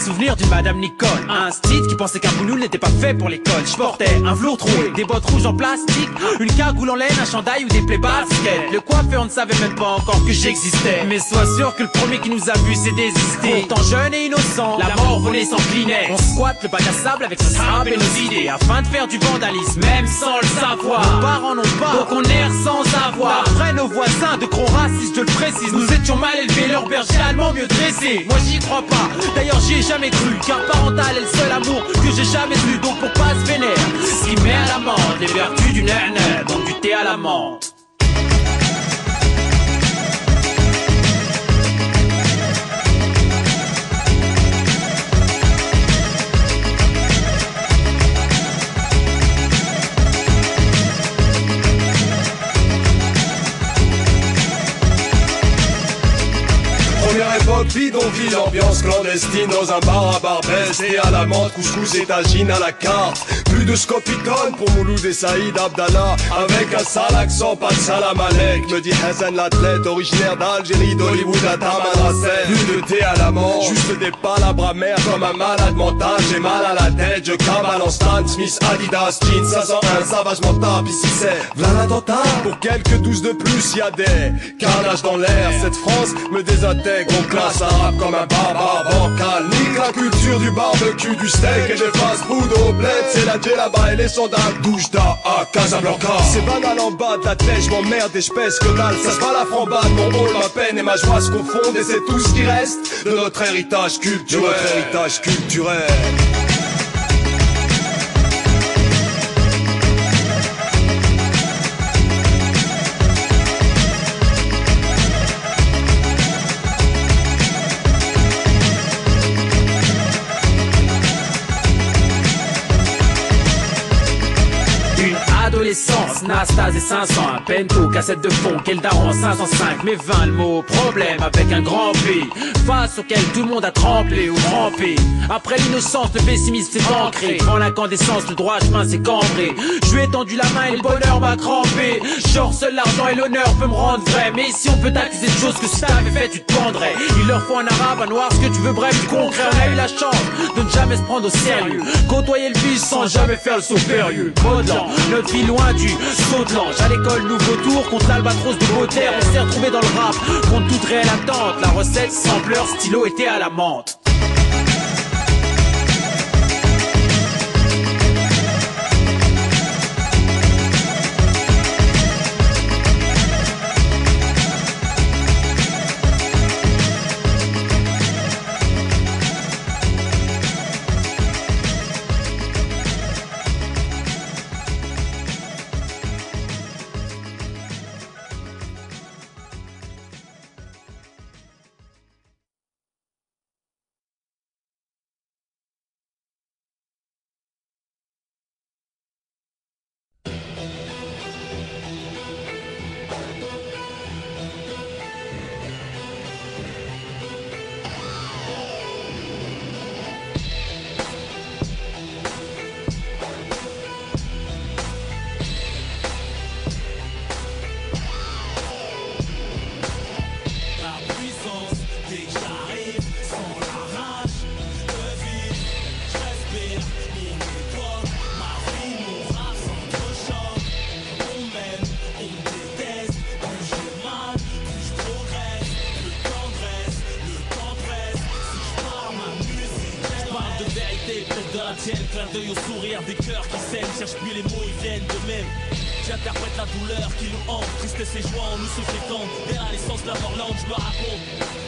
souvenir d'une Madame Nicole, un style qui pensait qu'un boulot n'était pas fait pour l'école. Je portais un velours troué, des bottes rouges en plastique, une cagoule en laine, un chandail ou des plaies baskets. Le coiffeur ne savait même pas encore que j'existais. Mais sois sûr que le premier qui nous a vu s'est désisté. Pourtant jeune et innocent, la mort venait s'incliner. On squatte le bac à sable avec ce sable et nos idées, afin de faire du vandalisme, même sans le savoir. Nos parents n'ont pas, donc on erre sans avoir. Après nos voisins de gros racistes, je le précise, nous étions mal élevés, leur berger allemand mieux dressé. Moi j'y crois pas, d'ailleurs j'y ai jamais cru, car parental est le seul amour que j'ai jamais eu. Donc pour pas se vénère, ce qui met à l'amende les vertus du nana, donc du thé à la menthe. Première époque, bidonville, ambiance clandestine dans un bar à Barbès et à la menthe, couscous et tagine à la carte. Plus de scopitone pour Mouloud et Saïd Abdallah, avec un sale accent, pas de salam alek, me dit Hassan l'athlète, originaire d'Algérie, d'Hollywood à Tamanrasset. Plus de thé à la menthe, juste des palabres amères comme un malade mental. J'ai mal à la tête, je cabale en Stan Smith, Adidas, jeans 501, savage mental. Ici c'est v'là l'attentat, pour quelques 12 de plus, y a des carnages dans l'air. Cette France me désintègre, on classe arabe comme un barbare bancal. Nique la culture du barbecue, du steak et des fast-food au bled. C'est la là-bas et les sandales, Doujda à Casablanca. C'est banal en bas de la tête, je m'emmerde et je pèse que dalle. Ça se va la frambade, mon rôle, ma peine et ma joie se confondent. Et c'est tout ce qui reste de notre héritage culturel. De notre héritage culturel. Adolescence, Nastase et 500, un pento, cassette de fond, quel daron 505, mais 20 le mot, problème avec un grand P, face auquel tout le monde a tremblé ou trempé. Après l'innocence, le pessimisme s'est ancré, devant l'incandescence, le droit chemin s'est cambré. Je lui ai tendu la main et le bonheur m'a crampé. Genre seul l'argent et l'honneur peut me rendre vrai, mais si on peut t'accuser de choses que si t'avais fait tu te pendrais. Il leur faut un arabe, un noir, ce que tu veux, bref, du concret. On a eu la chance de ne jamais se prendre au sérieux, côtoyer le vice sans jamais faire le saut périlleux. Modelant, notre vie loin du saut de l'ange. À l'école, nouveau tour contre l'albatros de Baudelaire. On s'est retrouvé dans le rap contre toute réelle attente. La recette, sampleur, stylo était à la menthe. Clin d'œil au sourire des cœurs qui saignent, cherche plus les mots, ils viennent de même. J'interprète la douleur qui nous hante, tristesse et joie en nous se fécondent. Dès la naissance, la mort lente, je me raconte.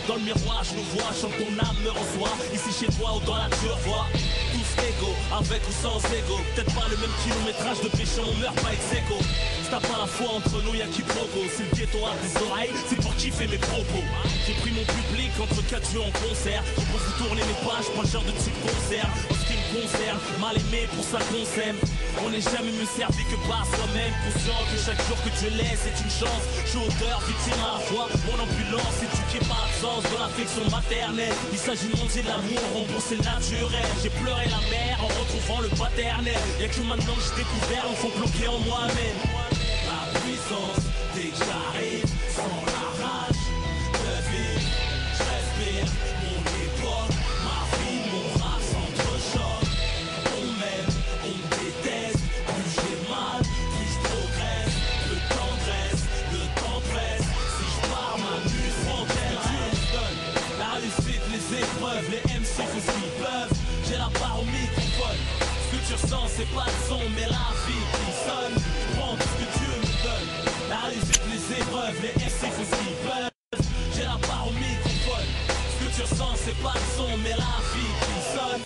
Dans le miroir, je nous vois, chante ton âme me reçoit. Ici chez toi ou dans la nature, vois. Tous égaux, avec ou sans ego. Peut-être pas le même kilométrage de péché, on meurt pas ex aequo. Si t'as pas la foi entre nous, y'a qui progo. C'est le ghetto à des oreilles, c'est pour kiffer mes propos. J'ai pris mon public entre 4 yeux en concert. Je peux vous tourner mes pages, pas le genre de type concert. En ce qui me concerne, mal aimé pour ça qu'on s'aime. On n'est jamais mieux servi que par soi-même. Conscient que chaque jour que Dieu laisse est une chance. Je suis auteur, victime à la fois. Mon ambulance éduquée par l'absence de l'affection maternelle. Il s'agit de manger de l'amour, rembourser le naturel. J'ai pleuré la mer en retrouvant le paternel. Y'a que maintenant que j'ai découvert un fond bloqué en moi-même. Ma puissance, dès que j'arrive, sans la rage de vivre, je respire mon époque, ma vie, mon MC font ce qu'ils peuvent. J'ai la part au microphone. Ce que tu ressens c'est pas le son mais la vie qui sonne. Je prends tout ce que Dieu me donne. La réussite, les épreuves, les MC font ce qu'ils peuvent. J'ai la part au microphone. Ce que tu ressens c'est pas le son mais la vie qui sonne.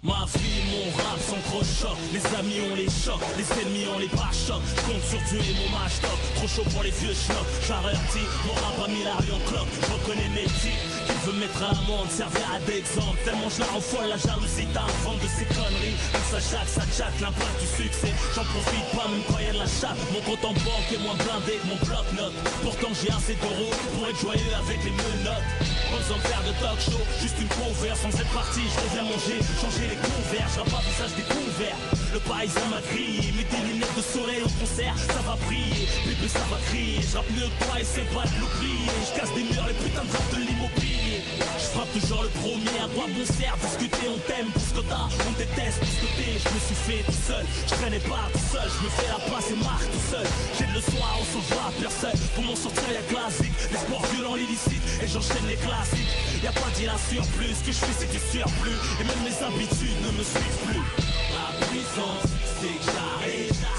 Ma vie, mon rap sont trop chocs. Les amis on les chocs, les ennemis on les pare-chocs. Compte sur Dieu et mon match top. Trop chaud pour les vieux schnocks. J'avertis, mon rap a mis la rue en cloque. Je reconnais mes titres, qu'il veut mettre à l'amende, servir à d'exemple. Tellement je la rends folle, la jalousie t'invente de ces conneries. Comme ça chatte, l'impact du succès. J'en profite pas même quand y'a de la chatte. Mon compte en banque est moins blindé que mon bloc-notes. Pourtant j'ai assez d'euros pour être joyeux avec les menottes. Pas besoin de faire de talk show, juste une converse. Sans cette partie, je reviens manger, changer les couverts. Je pas visage découvert. Le paysan m'a grillé, mets des lunettes de soleil au concert, ça va briller, bébé ça va crier. Je rappe mieux que toi et c'est pas de l'oublier. Je casse des murs, les putains de rap de l'immobilier. Je frappe toujours le premier, à quoi bon sert discuter, on t'aime pour ce que t'as, on déteste pour ce que t'es. Je me suis fait tout seul, je traînais pas tout seul, je me fais la passe et marque tout seul. J'ai de le soir, on s'en va à personne. Pour m'en sortir y'a classique, les sports violents, l'illicite, et j'enchaîne les classiques. Y'a pas d'île à surplus, ce que je fais c'est du surplus. Et même mes habitudes ne me suivent plus. La puissance, c'est que j'arrive.